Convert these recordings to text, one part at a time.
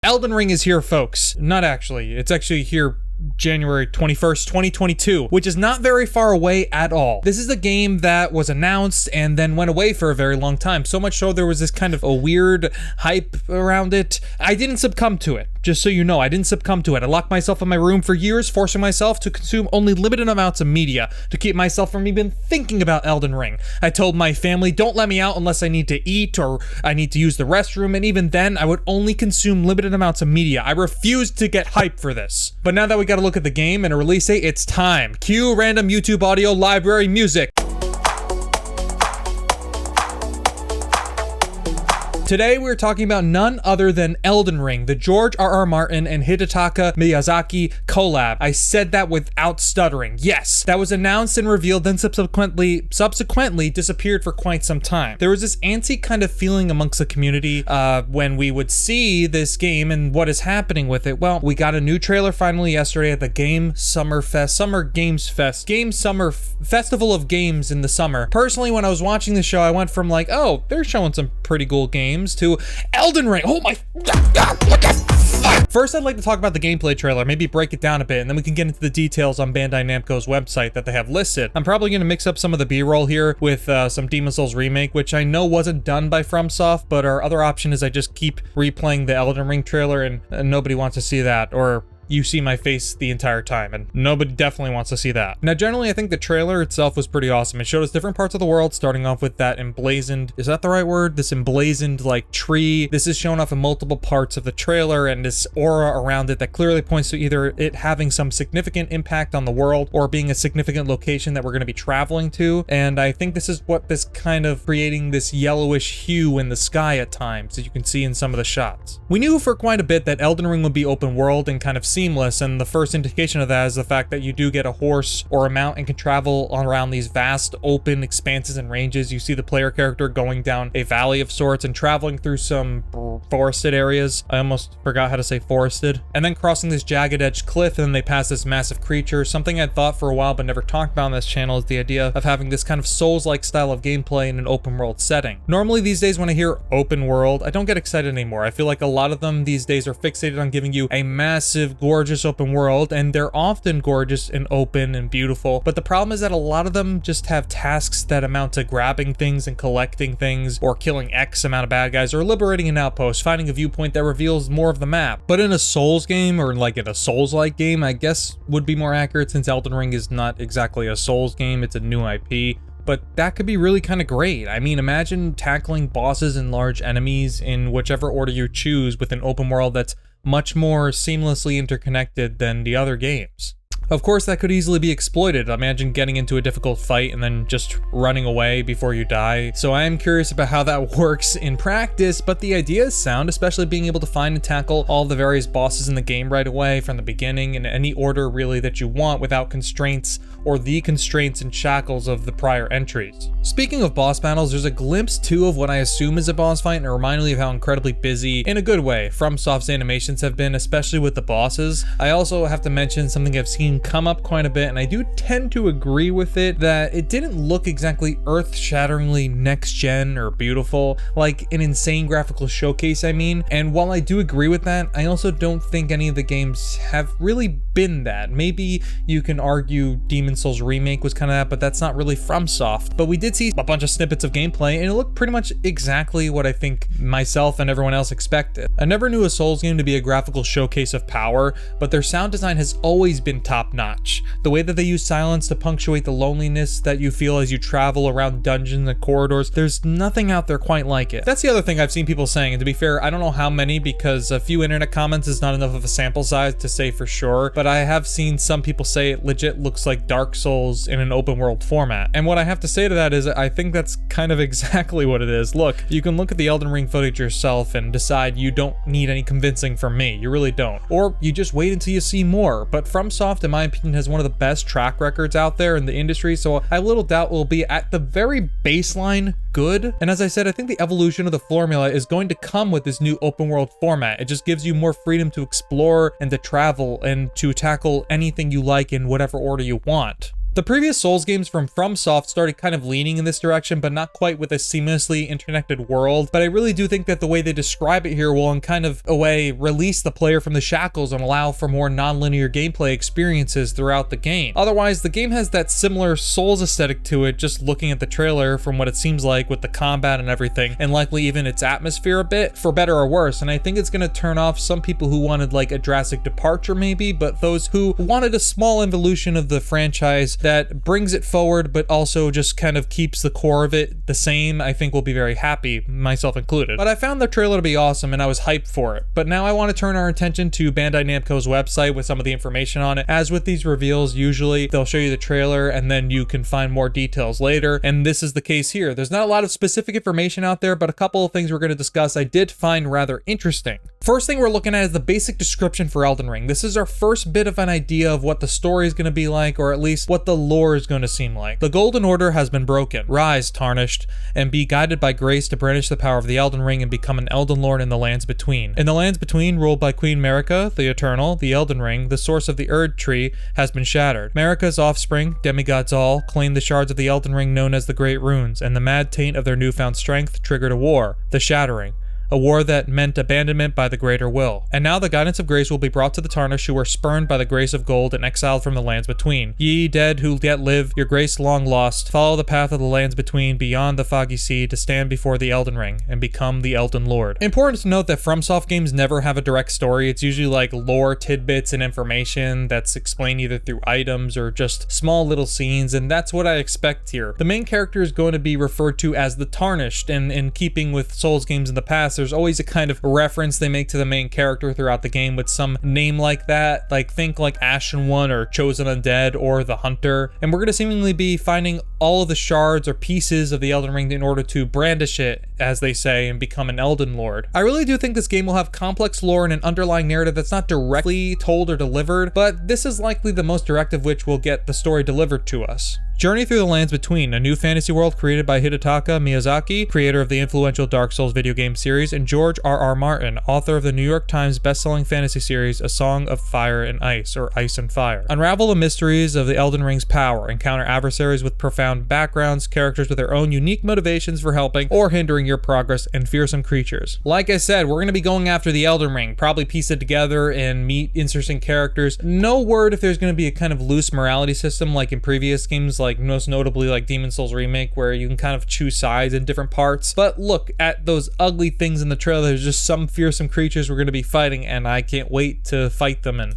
Elden Ring is here, folks. Not actually. It's actually here January 21st, 2022, which is not very far away at all. This is a game that was announced and then went away for a very long time. So much so there was this kind of a weird hype around it. I didn't succumb to it. Just so you know, I didn't succumb to it. I locked myself in my room for years, forcing myself to consume only limited amounts of media to keep myself from even thinking about Elden Ring. I told my family, don't let me out unless I need to eat or I need to use the restroom, and even then, I would only consume limited amounts of media. I refused to get hype for this. But now that we gotta look at the game and a release date, it's time. Cue random YouTube audio library music. Today we're talking about none other than Elden Ring, the George R.R. Martin and Hidetaka Miyazaki collab. I said that without stuttering. Yes, that was announced and revealed, then subsequently disappeared for quite some time. There was this antsy kind of feeling amongst the community when we would see this game and what is happening with it. Well, we got a new trailer finally yesterday at the Festival of Games in the summer. Personally, when I was watching the show, I went from like, oh, they're showing some pretty cool games to Elden Ring. Oh my God, what the fuck? First, I'd like to talk about the gameplay trailer, maybe break it down a bit, and then we can get into the details on Bandai Namco's website that they have listed. I'm probably going to mix up some of the B-roll here with some Demon's Souls remake, which I know wasn't done by FromSoft, but our other option is I just keep replaying the Elden Ring trailer and nobody wants to see that, or you see my face the entire time, and nobody definitely wants to see that. Now, generally, I think the trailer itself was pretty awesome. It showed us different parts of the world, starting off with that emblazoned, is that the right word? This emblazoned, like, tree. This is shown off in multiple parts of the trailer, and this aura around it that clearly points to either it having some significant impact on the world, or being a significant location that we're going to be traveling to, and I think this is what this kind of creating this yellowish hue in the sky at times, as you can see in some of the shots. We knew for quite a bit that Elden Ring would be open world and kind of seamless, and the first indication of that is the fact that you do get a horse or a mount and can travel around these vast open expanses and ranges. You see the player character going down a valley of sorts and traveling through some forested areas. I almost forgot how to say forested. And then crossing this jagged edge cliff, and then they pass this massive creature. Something I'd thought for a while but never talked about on this channel is the idea of having this kind of Souls-like style of gameplay in an open world setting. Normally these days when I hear open world, I don't get excited anymore. I feel like a lot of them these days are fixated on giving you a massive, gorgeous open world, and they're often gorgeous and open and beautiful, but the problem is that a lot of them just have tasks that amount to grabbing things and collecting things, or killing X amount of bad guys, or liberating an outpost, finding a viewpoint that reveals more of the map. But in a Souls game, or like in a Souls-like game, I guess would be more accurate, since Elden Ring is not exactly a Souls game, it's a new IP. But that could be really kind of great. I mean, imagine tackling bosses and large enemies in whichever order you choose with an open world that's much more seamlessly interconnected than the other games. Of course, that could easily be exploited. Imagine getting into a difficult fight and then just running away before you die. So I am curious about how that works in practice, but the idea is sound, especially being able to find and tackle all the various bosses in the game right away from the beginning in any order really that you want without constraints or the constraints and shackles of the prior entries. Speaking of boss battles, there's a glimpse too of what I assume is a boss fight, and it reminded me of how incredibly busy, in a good way, FromSoft's animations have been, especially with the bosses. I also have to mention something I've seen come up quite a bit, and I do tend to agree with it, that it didn't look exactly earth-shatteringly next-gen or beautiful, like an insane graphical showcase, I mean. And while I do agree with that, I also don't think any of the games have really been that. Maybe you can argue Demon's Souls remake was kind of that, but that's not really FromSoft. But we did see a bunch of snippets of gameplay, and it looked pretty much exactly what I think myself and everyone else expected. I never knew a Souls game to be a graphical showcase of power, but their sound design has always been top-notch. The way that they use silence to punctuate the loneliness that you feel as you travel around dungeons and corridors, there's nothing out there quite like it. That's the other thing I've seen people saying, and to be fair, I don't know how many, because a few internet comments is not enough of a sample size to say for sure, but I have seen some people say it legit looks like Dark Souls in an open world format. And what I have to say to that is I think that's kind of exactly what it is. Look, you can look at the Elden Ring footage yourself and decide you don't need any convincing from me. You really don't. Or you just wait until you see more. But FromSoft, in my opinion, has one of the best track records out there in the industry, so I have little doubt will be at the very baseline good. And as I said, I think the evolution of the formula is going to come with this new open world format. It just gives you more freedom to explore and to travel and to tackle anything you like in whatever order you want. The previous Souls games from FromSoft started kind of leaning in this direction, but not quite with a seamlessly interconnected world. But I really do think that the way they describe it here will in kind of a way release the player from the shackles and allow for more non-linear gameplay experiences throughout the game. Otherwise, the game has that similar Souls aesthetic to it, just looking at the trailer from what it seems like with the combat and everything, and likely even its atmosphere a bit, for better or worse. And I think it's going to turn off some people who wanted like a drastic departure maybe, but those who wanted a small evolution of the franchise that brings it forward but also just kind of keeps the core of it the same, I think will be very happy, myself included. But I found the trailer to be awesome and I was hyped for it. But now I want to turn our attention to Bandai Namco's website with some of the information on it. As with these reveals, usually they'll show you the trailer and then you can find more details later, and this is the case here. There's not a lot of specific information out there, but a couple of things we're going to discuss I did find rather interesting. First thing we're looking at is the basic description for Elden Ring. This is our first bit of an idea of what the story is going to be like, or at least what the lore is going to seem like. The Golden Order has been broken. Rise, Tarnished, and be guided by grace to brandish the power of the Elden Ring and become an Elden Lord in the lands between. In the lands between, ruled by Queen Marika, the Eternal, the Elden Ring, the source of the Erd Tree, has been shattered. Marika's offspring, demigods all, claimed the shards of the Elden Ring known as the Great Runes, and the mad taint of their newfound strength triggered a war, the Shattering. A war that meant abandonment by the greater will. And now the guidance of grace will be brought to the Tarnished who were spurned by the grace of gold and exiled from the lands between. Ye dead who yet live, your grace long lost, follow the path of the lands between beyond the foggy sea to stand before the Elden Ring and become the Elden Lord. Important to note that FromSoft games never have a direct story. It's usually like lore tidbits and information that's explained either through items or just small little scenes, and that's what I expect here. The main character is going to be referred to as the Tarnished, and in keeping with Souls games in the past, there's always a kind of reference they make to the main character throughout the game with some name like that, like think like Ashen One or Chosen Undead or the Hunter. And we're going to seemingly be finding all of the shards or pieces of the Elden Ring in order to brandish it, as they say, and become an Elden Lord. I really do think this game will have complex lore and an underlying narrative that's not directly told or delivered, but this is likely the most direct of which will get the story delivered to us. Journey through the Lands Between, a new fantasy world created by Hidetaka Miyazaki, creator of the influential Dark Souls video game series, and George R.R. Martin, author of the New York Times bestselling fantasy series A Song of Fire and Ice, or Ice and Fire. Unravel the mysteries of the Elden Ring's power, encounter adversaries with profound backgrounds, characters with their own unique motivations for helping or hindering your progress, and fearsome creatures. Like I said, we're going to be going after the Elden Ring, probably piece it together and meet interesting characters. No word if there's going to be a kind of loose morality system like in previous games, like most notably like Demon Souls Remake, where you can kind of choose sides in different parts. But look at those ugly things in the trailer. There's just some fearsome creatures we're going to be fighting, and I can't wait to fight them and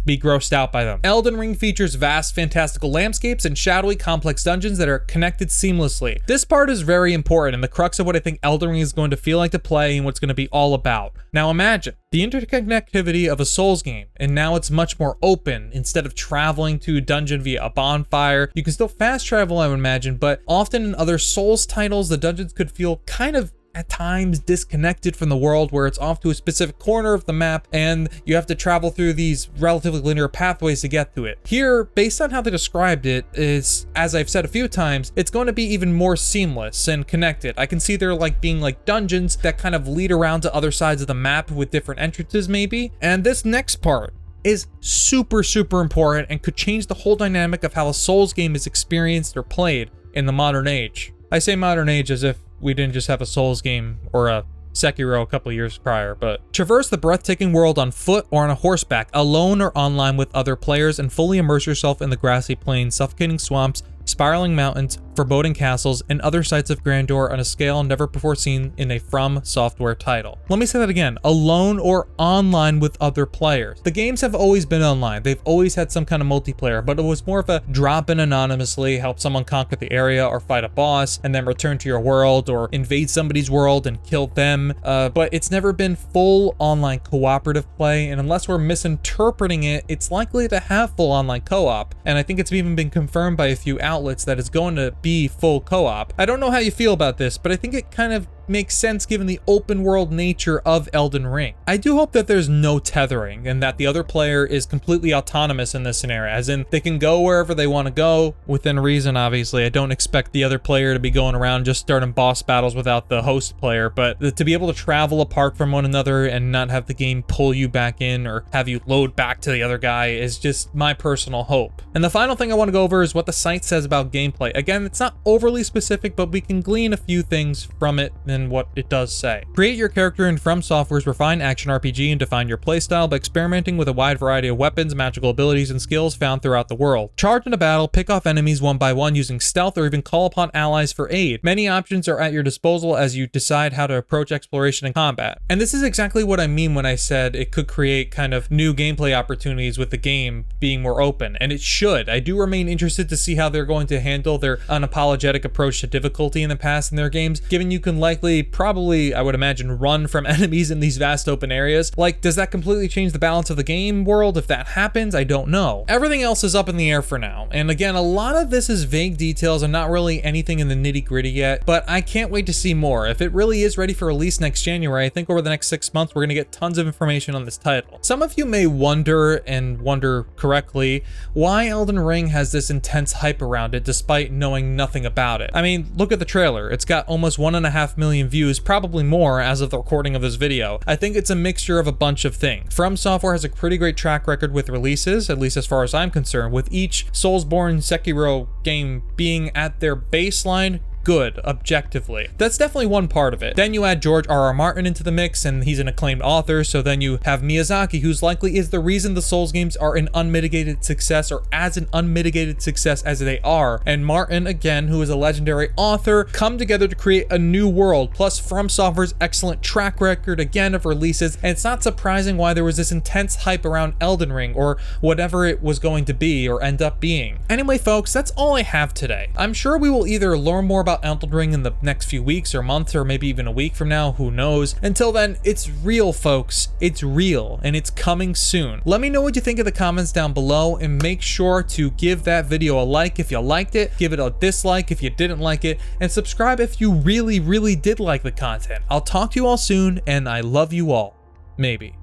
be grossed out by them. Elden Ring features vast, fantastical landscapes and shadowy, complex dungeons that are connected seamlessly. This part is very important and the crux of what I think Elden Ring is going to feel like to play and what's going to be all about. Now imagine the interconnectivity of a Souls game, and now it's much more open. Instead of traveling to a dungeon via a bonfire, you can still fast travel, I would imagine, but often in other Souls titles, the dungeons could feel kind of at times disconnected from the world, where it's off to a specific corner of the map and you have to travel through these relatively linear pathways to get to it. Here, based on how they described it, is, as I've said a few times, it's going to be even more seamless and connected. I can see there like being like dungeons that kind of lead around to other sides of the map with different entrances maybe. And this next part is super important and could change the whole dynamic of how a Souls game is experienced or played in the modern age. I say modern age as if we didn't just have a Souls game or a Sekiro a couple years prior, but traverse the breathtaking world on foot or on a horseback, alone or online with other players, and fully immerse yourself in the grassy plains, suffocating swamps, spiraling mountains, foreboding castles, and other sights of grandeur on a scale never before seen in a From Software title. Let me say that again, alone or online with other players. The games have always been online. They've always had some kind of multiplayer, but it was more of a drop in anonymously, help someone conquer the area or fight a boss, and then return to your world or invade somebody's world and kill them. But it's never been full online cooperative play, and unless we're misinterpreting it, it's likely to have full online co-op. And I think it's even been confirmed by a few outlets that it's going to be full co-op. I don't know how you feel about this, but I think it kind of makes sense given the open world nature of Elden Ring. I do hope that there's no tethering and that the other player is completely autonomous in this scenario, as in they can go wherever they want to go within reason. Obviously, I don't expect the other player to be going around just starting boss battles without the host player, but to be able to travel apart from one another and not have the game pull you back in or have you load back to the other guy is just my personal hope. And the final thing I want to go over is what the site says about gameplay. Again, it's not overly specific, but we can glean a few things from it and what it does say. Create your character in FromSoftware's refined action RPG and define your playstyle by experimenting with a wide variety of weapons, magical abilities, and skills found throughout the world. Charge into battle, pick off enemies one by one using stealth, or even call upon allies for aid. Many options are at your disposal as you decide how to approach exploration and combat. And this is exactly what I mean when I said it could create kind of new gameplay opportunities with the game being more open, and it should. I do remain interested to see how they're going to handle their unapologetic approach to difficulty in the past in their games, given you can likely, probably, I would imagine, run from enemies in these vast open areas. Like, does that completely change the balance of the game world? If that happens, I don't know. Everything else is up in the air for now, and again, a lot of this is vague details and not really anything in the nitty-gritty yet, but I can't wait to see more. If it really is ready for release next January, I think over the next 6 months we're going to get tons of information on this title. Some of you may wonder, and wonder correctly, why Elden Ring has this intense hype around it despite knowing nothing about it. I mean, look at the trailer. It's got almost 1.5 million views, probably more as of the recording of this video. I think it's a mixture of a bunch of things. FromSoftware has a pretty great track record with releases, at least as far as I'm concerned, with each Soulsborne Sekiro game being at their baseline good, objectively. That's definitely one part of it. Then you add George R.R. Martin into the mix, and he's an acclaimed author, so then you have Miyazaki, who's likely is the reason the Souls games are an unmitigated success, or as an unmitigated success as they are. And Martin, again, who is a legendary author, come together to create a new world, plus FromSoftware's excellent track record, again, of releases, and it's not surprising why there was this intense hype around Elden Ring, or whatever it was going to be, or end up being. Anyway, folks, that's all I have today. I'm sure we will either learn more about Elden Ring in the next few weeks or months, or maybe even a week from now, who knows. Until then, it's real, folks. It's real, and it's coming soon. Let me know what you think in the comments down below, and make sure to give that video a like if you liked it, give it a dislike if you didn't like it, and subscribe if you really, really did like the content. I'll talk to you all soon, and I love you all. Maybe.